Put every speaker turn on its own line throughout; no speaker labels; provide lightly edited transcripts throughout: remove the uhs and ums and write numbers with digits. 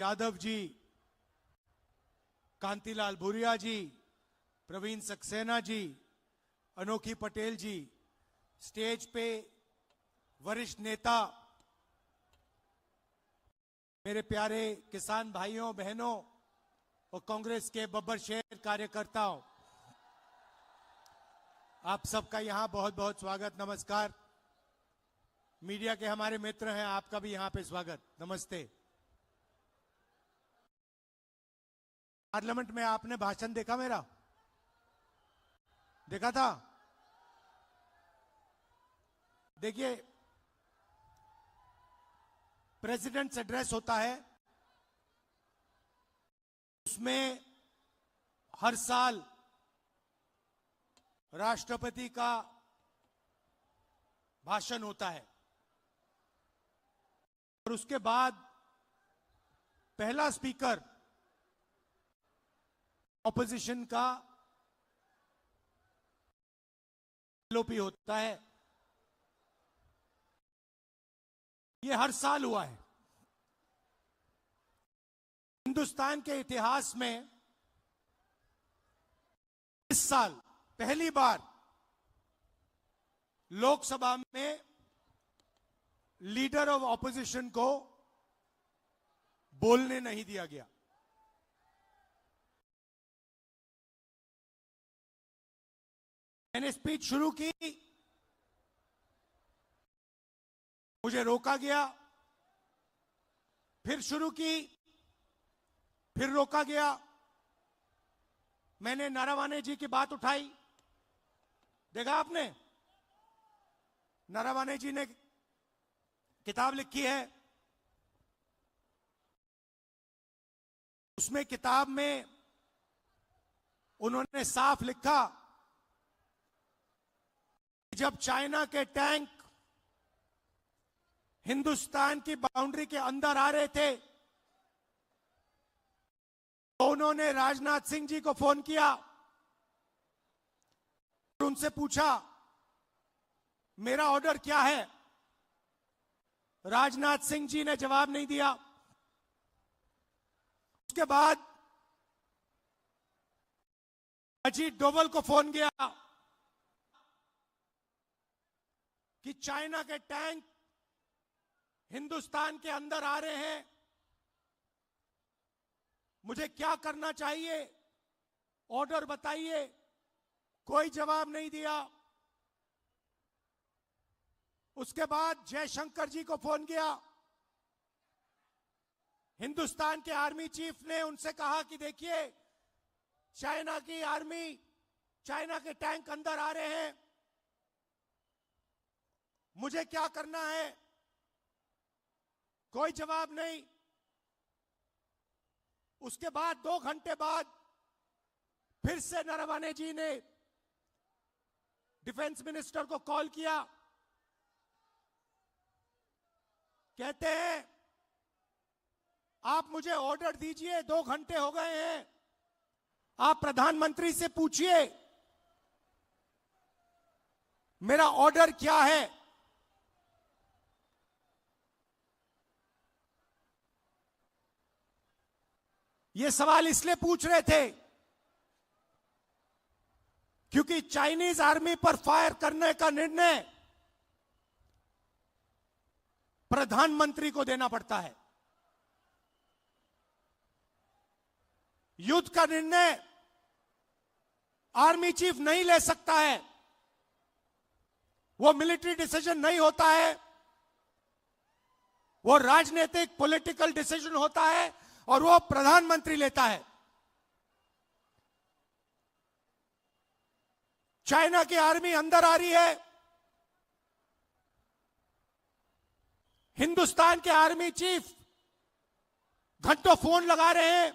यादव जी, कांतिलाल भूरिया जी, प्रवीण सक्सेना जी, अनोखी पटेल जी, स्टेज पे वरिष्ठ नेता, मेरे प्यारे किसान भाइयों बहनों और कांग्रेस के बब्बर शेर कार्यकर्ताओं, आप सबका यहां बहुत बहुत स्वागत, नमस्कार। मीडिया के हमारे मित्र हैं, आपका भी यहां पे स्वागत, नमस्ते। पार्लियामेंट में आपने भाषण देखा मेरा? देखा था? देखिए, प्रेसिडेंट्स एड्रेस होता है, उसमें हर साल राष्ट्रपति का भाषण होता है और उसके बाद पहला स्पीकर ऑपोजिशन का एलओपी होता है। ये हर साल हुआ है। हिंदुस्तान के इतिहास में इस साल पहली बार लोकसभा में लीडर ऑफ ऑपोजिशन को बोलने नहीं दिया गया। मैंने स्पीच शुरू की, मुझे रोका गया, फिर शुरू की, फिर रोका गया। मैंने नारावाने जी की बात उठाई, देखा आपने? नारावाने जी ने किताब लिखी है, उसमें किताब में उन्होंने साफ लिखा, जब चाइना के टैंक हिंदुस्तान की बाउंड्री के अंदर आ रहे थे तो उन्होंने राजनाथ सिंह जी को फोन किया और उनसे पूछा मेरा ऑर्डर क्या है। राजनाथ सिंह जी ने जवाब नहीं दिया। उसके बाद अजीत डोभाल को फोन किया कि चाइना के टैंक हिंदुस्तान के अंदर आ रहे हैं, मुझे क्या करना चाहिए, ऑर्डर बताइए। कोई जवाब नहीं दिया। उसके बाद जयशंकर जी को फोन किया, हिंदुस्तान के आर्मी चीफ ने उनसे कहा कि देखिए चाइना की आर्मी, चाइना के टैंक अंदर आ रहे हैं, मुझे क्या करना है। कोई जवाब नहीं। उसके बाद 2 घंटे बाद फिर से नारावाने जी ने डिफेंस मिनिस्टर को कॉल किया, कहते हैं आप मुझे ऑर्डर दीजिए, 2 घंटे हो गए हैं, आप प्रधानमंत्री से पूछिए मेरा ऑर्डर क्या है। ये सवाल इसलिए पूछ रहे थे क्योंकि चाइनीज आर्मी पर फायर करने का निर्णय प्रधानमंत्री को देना पड़ता है। युद्ध का निर्णय आर्मी चीफ नहीं ले सकता है, वो मिलिट्री डिसीजन नहीं होता है, वो राजनीतिक पॉलिटिकल डिसीजन होता है और वो प्रधानमंत्री लेता है। चाइना की आर्मी अंदर आ रही है, हिंदुस्तान के आर्मी चीफ घंटों फोन लगा रहे हैं,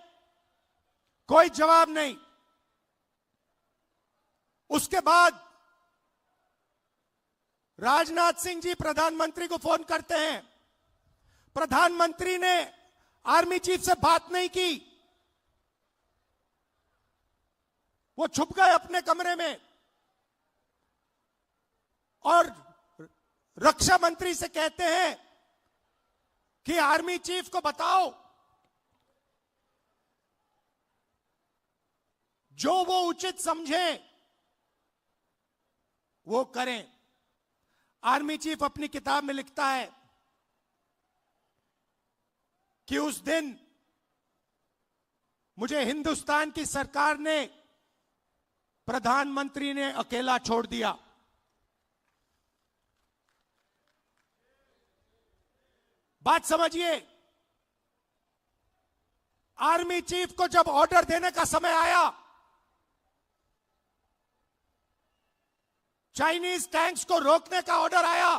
कोई जवाब नहीं। उसके बाद राजनाथ सिंह जी प्रधानमंत्री को फोन करते हैं, प्रधानमंत्री ने आर्मी चीफ से बात नहीं की, वो छुप गए अपने कमरे में और रक्षा मंत्री से कहते हैं कि आर्मी चीफ को बताओ जो वो उचित समझे वो करें। आर्मी चीफ अपनी किताब में लिखता है कि उस दिन मुझे हिंदुस्तान की सरकार ने, प्रधानमंत्री ने अकेला छोड़ दिया। बात समझिए, आर्मी चीफ को जब ऑर्डर देने का समय आया, चाइनीज टैंक्स को रोकने का ऑर्डर आया,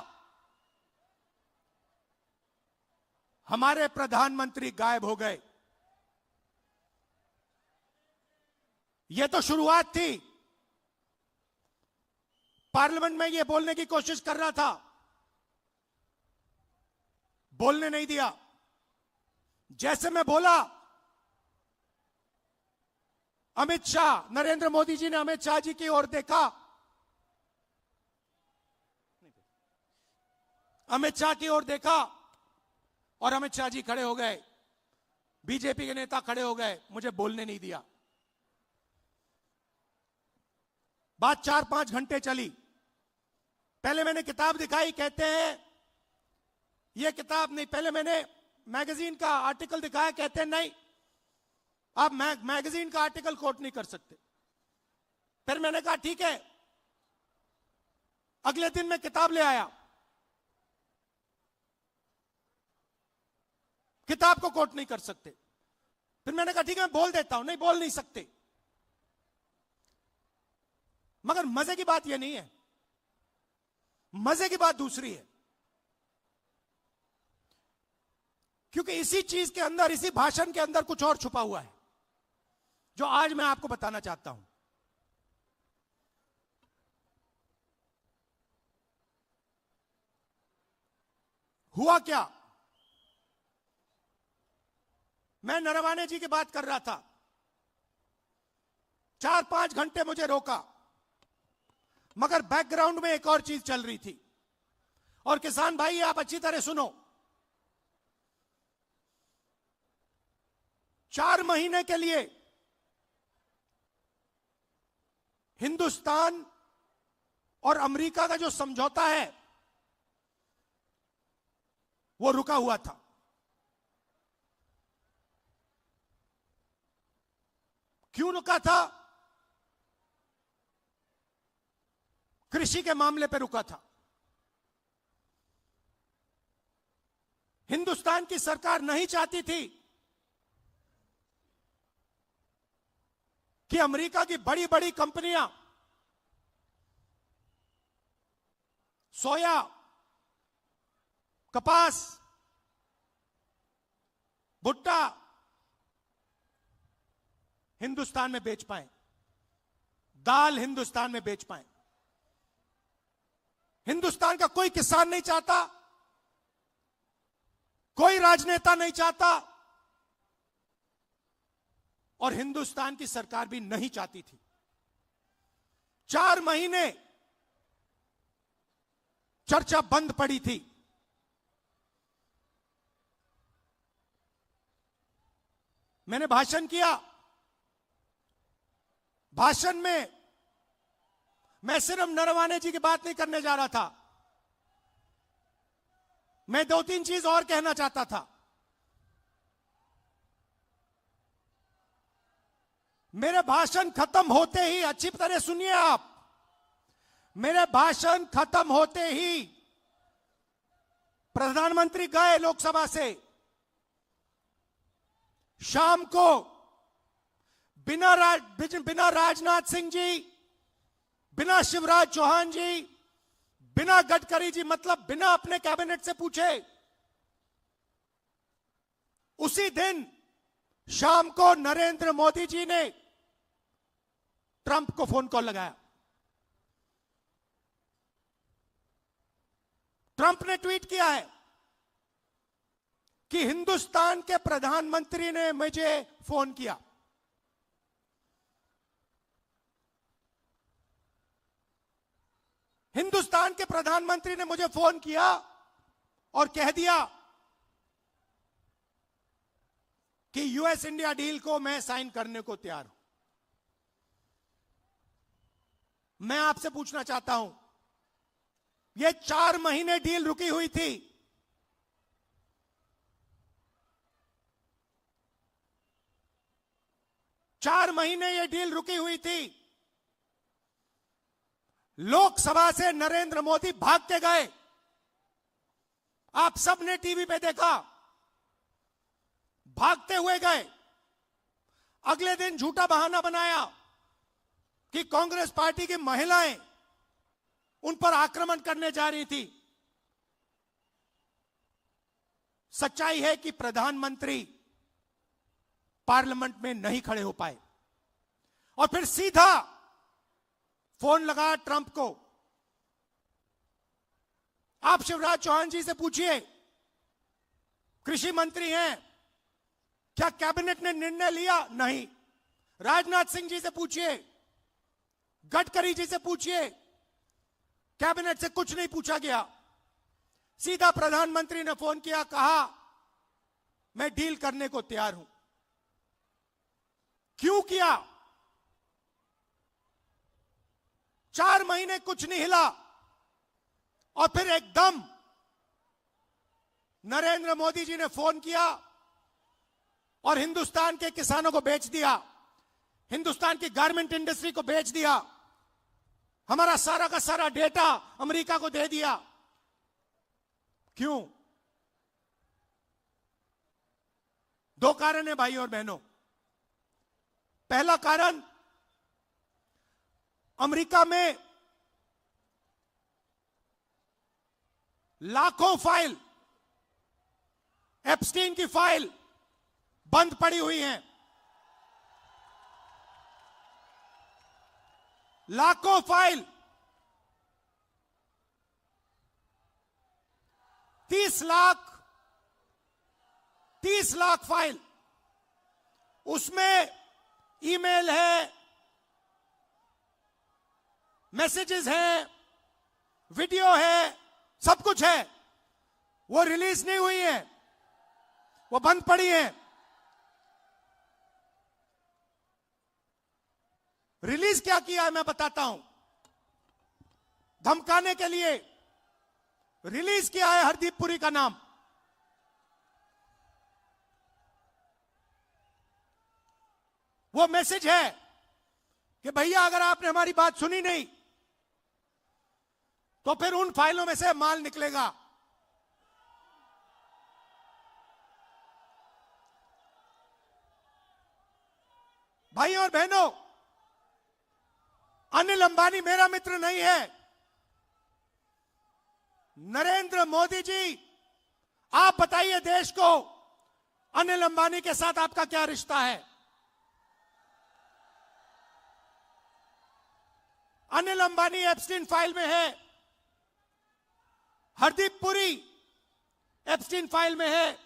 हमारे प्रधानमंत्री गायब हो गए। यह तो शुरुआत थी। पार्लियामेंट में यह बोलने की कोशिश कर रहा था, बोलने नहीं दिया। जैसे मैं बोला, अमित शाह, नरेंद्र मोदी जी ने अमित शाह जी की ओर देखा, अमित शाह की ओर देखा और अमित शाह जी खड़े हो गए, बीजेपी के नेता खड़े हो गए, मुझे बोलने नहीं दिया। बात 4-5 घंटे चली। पहले मैंने किताब दिखाई, कहते हैं यह किताब नहीं, पहले मैंने मैगजीन का आर्टिकल दिखाया, कहते हैं नहीं आप मैगजीन का आर्टिकल कोट नहीं कर सकते। फिर मैंने कहा ठीक है। अगले दिन मैं किताब ले आया, किताब को कोट नहीं कर सकते। फिर मैंने कहा ठीक है मैं बोल देता हूं, नहीं बोल नहीं सकते। मगर मजे की बात यह नहीं है, मजे की बात दूसरी है। क्योंकि इसी चीज के अंदर, इसी भाषण के अंदर कुछ और छुपा हुआ है, जो आज मैं आपको बताना चाहता हूं। हुआ क्या, मैं नरवाने जी की बात कर रहा था, 4-5 घंटे मुझे रोका, मगर बैकग्राउंड में एक और चीज चल रही थी। और किसान भाई आप अच्छी तरह सुनो, 4 महीने के लिए हिंदुस्तान और अमेरिका का जो समझौता है वो रुका हुआ था। क्यों रुका था? कृषि के मामले पर रुका था। हिंदुस्तान की सरकार नहीं चाहती थी कि अमेरिका की बड़ी बड़ी कंपनियां सोया, कपास, भुट्टा हिंदुस्तान में बेच पाए, दाल हिंदुस्तान में बेच पाए। हिंदुस्तान का कोई किसान नहीं चाहता, कोई राजनेता नहीं चाहता, और हिंदुस्तान की सरकार भी नहीं चाहती थी। 4 महीने चर्चा बंद पड़ी थी। मैंने भाषण किया, भाषण में मैं सिर्फ नरवाने जी की बात नहीं करने जा रहा था, मैं 2-3 चीज और कहना चाहता था। मेरे भाषण खत्म होते ही, अच्छी तरह सुनिए आप, मेरे भाषण खत्म होते ही प्रधानमंत्री गए लोकसभा से। शाम को बिना राजनाथ सिंह जी, बिना शिवराज चौहान जी, बिना गडकरी जी, मतलब बिना अपने कैबिनेट से पूछे, उसी दिन शाम को नरेंद्र मोदी जी ने ट्रंप को फोन कॉल लगाया। ट्रंप ने ट्वीट किया है कि हिंदुस्तान के प्रधानमंत्री ने मुझे फोन किया। हिंदुस्तान के प्रधानमंत्री ने मुझे फोन किया और कह दिया कि यूएस इंडिया डील को मैं साइन करने को तैयार हूं। मैं आपसे पूछना चाहता हूं, यह 4 महीने डील रुकी हुई थी। चार महीने यह डील रुकी हुई थी। लोकसभा से नरेंद्र मोदी भाग के गए। आप सबने टीवी पे देखा, भागते हुए गए। अगले दिन झूठा बहाना बनाया कि कांग्रेस पार्टी की महिलाएं उन पर आक्रमण करने जा रही थी। सच्चाई है कि प्रधानमंत्री पार्लियामेंट में नहीं खड़े हो पाए और फिर सीधा फोन लगा ट्रंप को। आप शिवराज चौहान जी से पूछिए, कृषि मंत्री हैं, क्या कैबिनेट ने निर्णय लिया? नहीं। राजनाथ सिंह जी से पूछिए, गडकरी जी से पूछिए, कैबिनेट से कुछ नहीं पूछा गया। सीधा प्रधानमंत्री ने फोन किया, कहा मैं डील करने को तैयार हूं। क्यों किया? 4 महीने कुछ नहीं हिला और फिर एकदम नरेंद्र मोदी जी ने फोन किया और हिंदुस्तान के किसानों को बेच दिया, हिंदुस्तान की गारमेंट इंडस्ट्री को बेच दिया, हमारा सारा का सारा डेटा अमेरिका को दे दिया। क्यों? 2 कारण है भाई और बहनों। पहला कारण, अमेरिका में लाखों फाइल, एप्स्टीन की फाइल बंद पड़ी हुई हैं। लाखों फाइल, 30 लाख फाइल, उसमें ईमेल है, मैसेजेस हैं, वीडियो है, सब कुछ है। वो रिलीज नहीं हुई है, वो बंद पड़ी है। रिलीज क्या किया है मैं बताता हूं। धमकाने के लिए रिलीज किया है हरदीप पुरी का नाम। वो मैसेज है कि भैया अगर आपने हमारी बात सुनी नहीं तो फिर उन फाइलों में से माल निकलेगा। भाई और बहनों, अनिल अंबानी मेरा मित्र नहीं है। नरेंद्र मोदी जी, आप बताइए देश को, अनिल अंबानी के साथ आपका क्या रिश्ता है? अनिल अंबानी एप्स्टीन फाइल में है, हरदीप पुरी एप्स्टीन फाइल में है,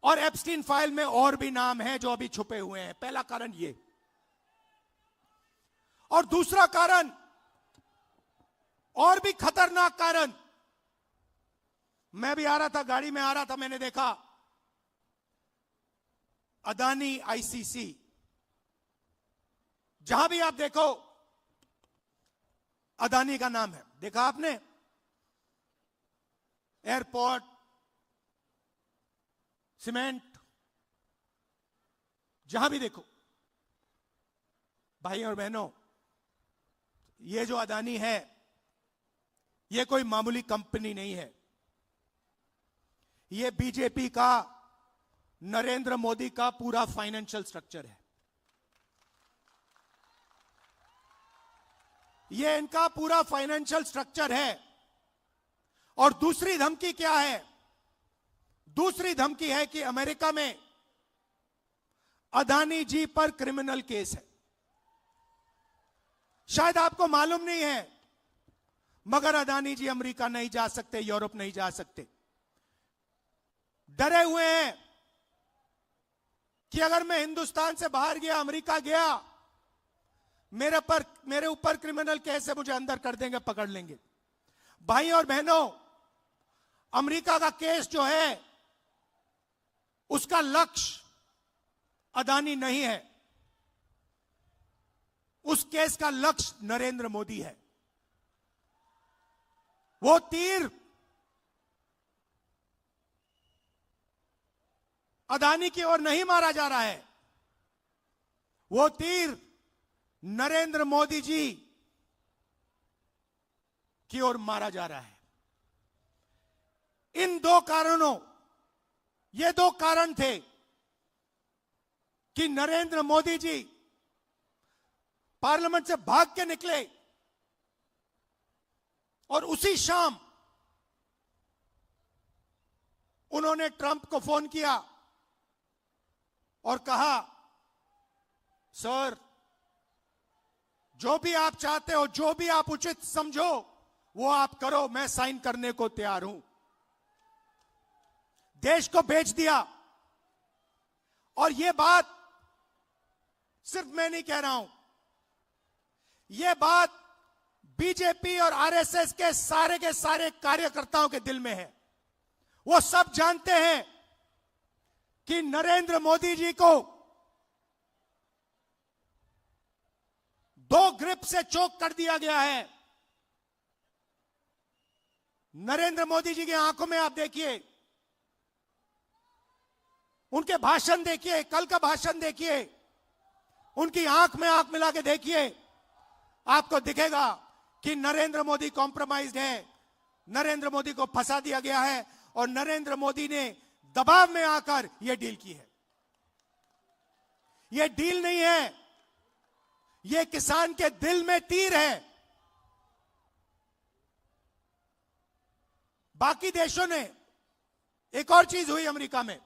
और एप्स्टीन फाइल में और भी नाम हैं जो अभी छुपे हुए हैं। पहला कारण ये। और दूसरा कारण, और भी खतरनाक कारण, मैं भी आ रहा था, गाड़ी में आ रहा था, मैंने देखा अदानी आईसीसी, जहां भी आप देखो अदानी का नाम है। देखा आपने? एयरपोर्ट, सीमेंट, जहां भी देखो। भाई और बहनों, ये जो अदानी है, ये कोई मामूली कंपनी नहीं है। ये बीजेपी का, नरेंद्र मोदी का पूरा फाइनेंशियल स्ट्रक्चर है। ये इनका पूरा फाइनेंशियल स्ट्रक्चर है। और दूसरी धमकी क्या है? दूसरी धमकी है कि अमेरिका में अदानी जी पर क्रिमिनल केस है। शायद आपको मालूम नहीं है, मगर अदानी जी अमेरिका नहीं जा सकते, यूरोप नहीं जा सकते। डरे हुए हैं कि अगर मैं हिंदुस्तान से बाहर गया, अमेरिका गया, मेरे ऊपर क्रिमिनल केस है, मुझे अंदर कर देंगे, पकड़ लेंगे। भाई और बहनों, अमेरिका का केस जो है, उसका लक्ष्य अदानी नहीं है। उस केस का लक्ष्य नरेंद्र मोदी है। वो तीर अदानी की ओर नहीं मारा जा रहा है, वो तीर नरेंद्र मोदी जी की ओर मारा जा रहा है। इन दो कारणों, ये दो कारण थे कि नरेंद्र मोदी जी पार्लियामेंट से भाग के निकले और उसी शाम उन्होंने ट्रंप को फोन किया और कहा, सर जो भी आप चाहते हो, जो भी आप उचित समझो वो आप करो, मैं साइन करने को तैयार हूं। देश को बेच दिया। और यह बात सिर्फ मैं नहीं कह रहा हूं, यह बात बीजेपी और आरएसएस के सारे कार्यकर्ताओं के दिल में है। वो सब जानते हैं कि नरेंद्र मोदी जी को दो ग्रिप से चोक कर दिया गया है। नरेंद्र मोदी जी की आंखों में आप देखिए, उनके भाषण देखिए, कल का भाषण देखिए, उनकी आंख में आंख मिला के देखिए, आपको दिखेगा कि नरेंद्र मोदी कॉम्प्रोमाइज्ड है, नरेंद्र मोदी को फंसा दिया गया है और नरेंद्र मोदी ने दबाव में आकर यह डील की है। यह डील नहीं है, यह किसान के दिल में तीर है। बाकी देशों ने, एक और चीज हुई अमेरिका में,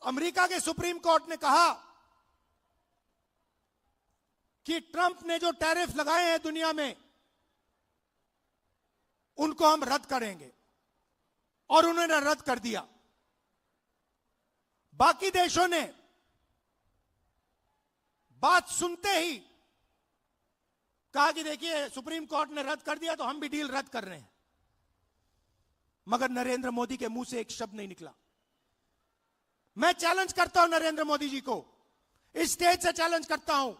अमेरिका के सुप्रीम कोर्ट ने कहा कि ट्रंप ने जो टैरिफ लगाए हैं दुनिया में, उनको हम रद्द करेंगे, और उन्होंने रद्द कर दिया। बाकी देशों ने बात सुनते ही कहा कि देखिए सुप्रीम कोर्ट ने रद्द कर दिया तो हम भी डील रद्द कर रहे हैं। मगर नरेंद्र मोदी के मुंह से एक शब्द नहीं निकला। मैं चैलेंज करता हूं नरेंद्र मोदी जी को, इस स्टेज से चैलेंज करता हूं।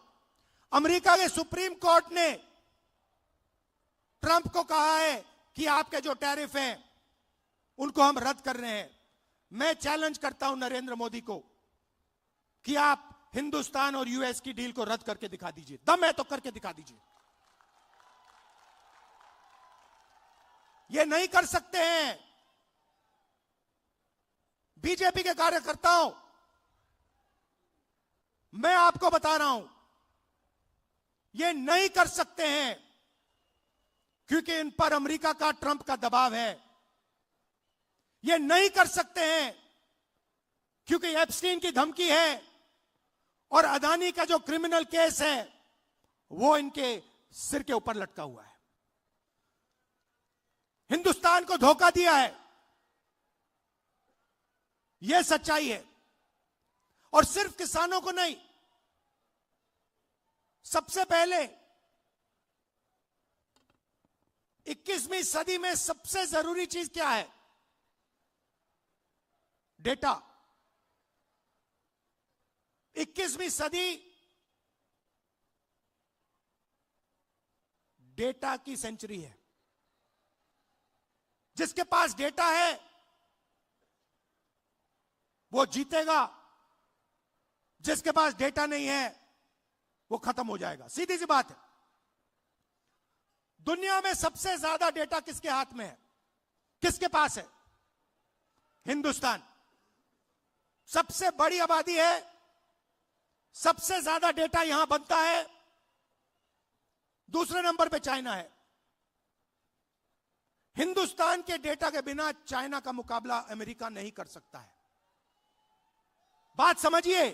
अमेरिका के सुप्रीम कोर्ट ने ट्रंप को कहा है कि आपके जो टैरिफ हैं उनको हम रद्द कर रहे हैं। मैं चैलेंज करता हूं नरेंद्र मोदी को कि आप हिंदुस्तान और यूएस की डील को रद्द करके दिखा दीजिए। दम है तो करके दिखा दीजिए। ये नहीं कर सकते हैं। बीजेपी के कार्यकर्ताओं, मैं आपको बता रहा हूं, ये नहीं कर सकते हैं क्योंकि इन पर अमेरिका का, ट्रंप का दबाव है। ये नहीं कर सकते हैं क्योंकि एप्स्टीन की धमकी है और अदानी का जो क्रिमिनल केस है वो इनके सिर के ऊपर लटका हुआ है। हिंदुस्तान को धोखा दिया है, यह सच्चाई है। और सिर्फ किसानों को नहीं, सबसे पहले 21वीं सदी में सबसे जरूरी चीज क्या है? डेटा। 21वीं सदी डेटा की सेंचुरी है। जिसके पास डेटा है वो जीतेगा, जिसके पास डेटा नहीं है वो खत्म हो जाएगा। सीधी सी बात है। दुनिया में सबसे ज्यादा डेटा किसके हाथ में है? किसके पास है? हिंदुस्तान। सबसे बड़ी आबादी है, सबसे ज्यादा डेटा यहां बनता है। दूसरे नंबर पे चाइना है। हिंदुस्तान के डेटा के बिना चाइना का मुकाबला अमेरिका नहीं कर सकता है। बात समझिए,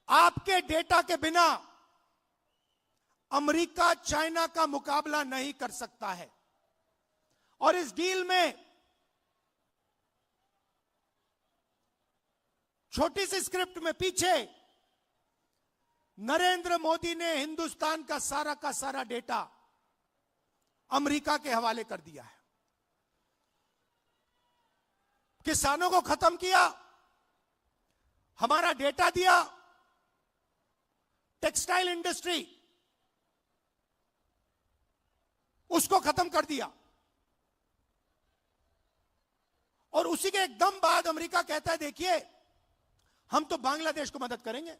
आपके डेटा के बिना अमेरिका चाइना का मुकाबला नहीं कर सकता है। और इस डील में छोटी सी स्क्रिप्ट में पीछे नरेंद्र मोदी ने हिंदुस्तान का सारा डेटा अमेरिका के हवाले कर दिया है। किसानों को खत्म किया, हमारा डेटा दिया, टेक्सटाइल इंडस्ट्री, उसको खत्म कर दिया। और उसी के एकदम बाद अमेरिका कहता है देखिए हम तो बांग्लादेश को मदद करेंगे,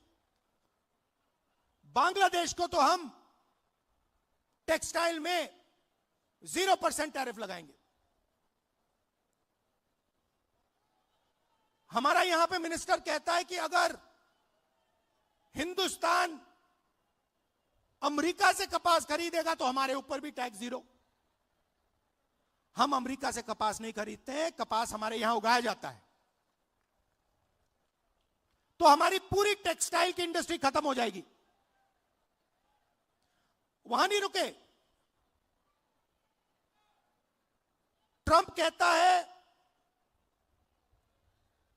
बांग्लादेश को तो हम टेक्सटाइल में 0% टैरिफ लगाएंगे। हमारा यहां पे मिनिस्टर कहता है कि अगर हिंदुस्तान अमेरिका से कपास खरीदेगा तो हमारे ऊपर भी टैक्स 0। हम अमेरिका से कपास नहीं खरीदते हैं, कपास हमारे यहां उगाया जाता है। तो हमारी पूरी टेक्सटाइल की इंडस्ट्री खत्म हो जाएगी। वहां नहीं रुके, ट्रंप कहता है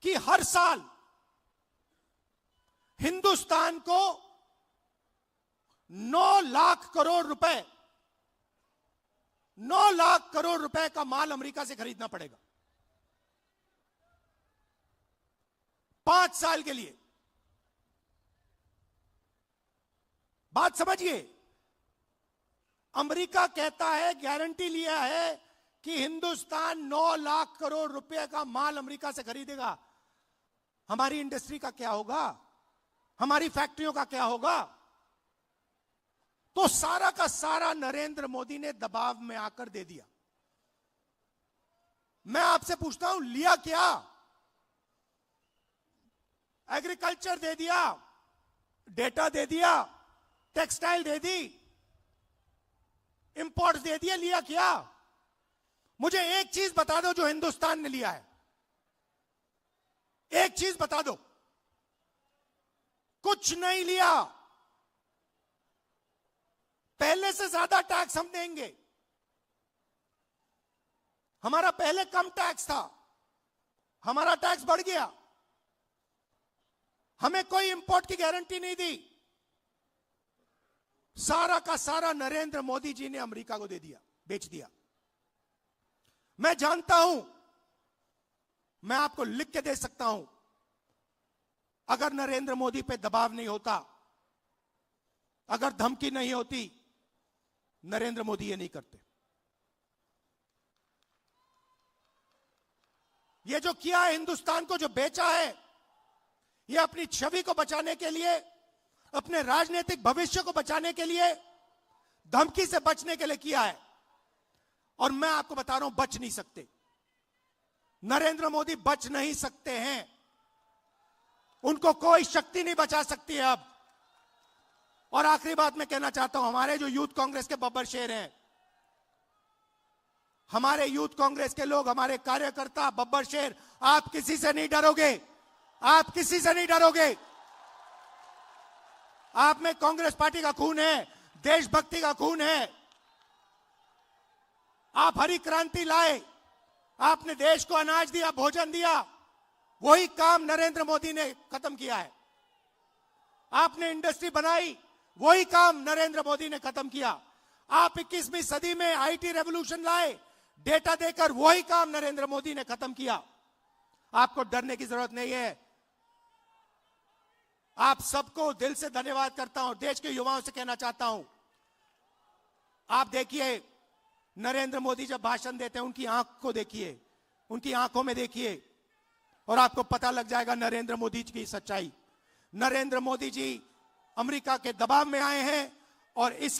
कि हर साल हिंदुस्तान को 9 लाख करोड़ रुपए 9 लाख करोड़ रुपए का माल अमेरिका से खरीदना पड़ेगा 5 साल के लिए। बात समझिए, अमेरिका कहता है, गारंटी लिया है कि हिंदुस्तान 9 लाख करोड़ रुपए का माल अमेरिका से खरीदेगा। हमारी इंडस्ट्री का क्या होगा, हमारी फैक्ट्रियों का क्या होगा? तो सारा का सारा नरेंद्र मोदी ने दबाव में आकर दे दिया। मैं आपसे पूछता हूं, लिया क्या? एग्रीकल्चर दे दिया, डेटा दे दिया, टेक्सटाइल दे दी, इंपोर्ट्स दे दिए, लिया क्या? मुझे एक चीज बता दो जो हिंदुस्तान ने लिया है, एक चीज बता दो। कुछ नहीं लिया। पहले से ज्यादा टैक्स हम देंगे। हमारा पहले कम टैक्स था, हमारा टैक्स बढ़ गया। हमें कोई इंपोर्ट की गारंटी नहीं दी। सारा का सारा नरेंद्र मोदी जी ने अमेरिका को दे दिया, बेच दिया। मैं जानता हूं, मैं आपको लिख के दे सकता हूं, अगर नरेंद्र मोदी पे दबाव नहीं होता, अगर धमकी नहीं होती, नरेंद्र मोदी ये नहीं करते। ये जो किया है हिंदुस्तान को, जो बेचा है, ये अपनी छवि को बचाने के लिए, अपने राजनीतिक भविष्य को बचाने के लिए, धमकी से बचने के लिए किया है। और मैं आपको बता रहा हूं, बच नहीं सकते। नरेंद्र मोदी बच नहीं सकते हैं। उनको कोई शक्ति नहीं बचा सकती है अब। और आखिरी बात मैं कहना चाहता हूं, हमारे जो यूथ कांग्रेस के बब्बर शेर हैं, हमारे यूथ कांग्रेस के लोग, हमारे कार्यकर्ता बब्बर शेर, आप किसी से नहीं डरोगे, आप किसी से नहीं डरोगे। आप में कांग्रेस पार्टी का खून है, देशभक्ति का खून है। आप हरी क्रांति लाए, आपने देश को अनाज दिया, भोजन दिया, वही काम नरेंद्र मोदी ने खत्म किया है। आपने इंडस्ट्री बनाई, वही काम नरेंद्र मोदी ने खत्म किया। आप 21वीं सदी में आईटी रेवोल्यूशन लाए, डेटा देकर, वही काम नरेंद्र मोदी ने खत्म किया। आपको डरने की जरूरत नहीं है। आप सबको दिल से धन्यवाद करता हूं। देश के युवाओं से कहना चाहता हूं, आप देखिए नरेंद्र मोदी जब भाषण देते हैं, उनकी आंख को देखिए, उनकी आंखों में देखिए, और आपको पता लग जाएगा नरेंद्र मोदी जी की सच्चाई। नरेंद्र मोदी जी अमेरिका के दबाव में आए हैं और इस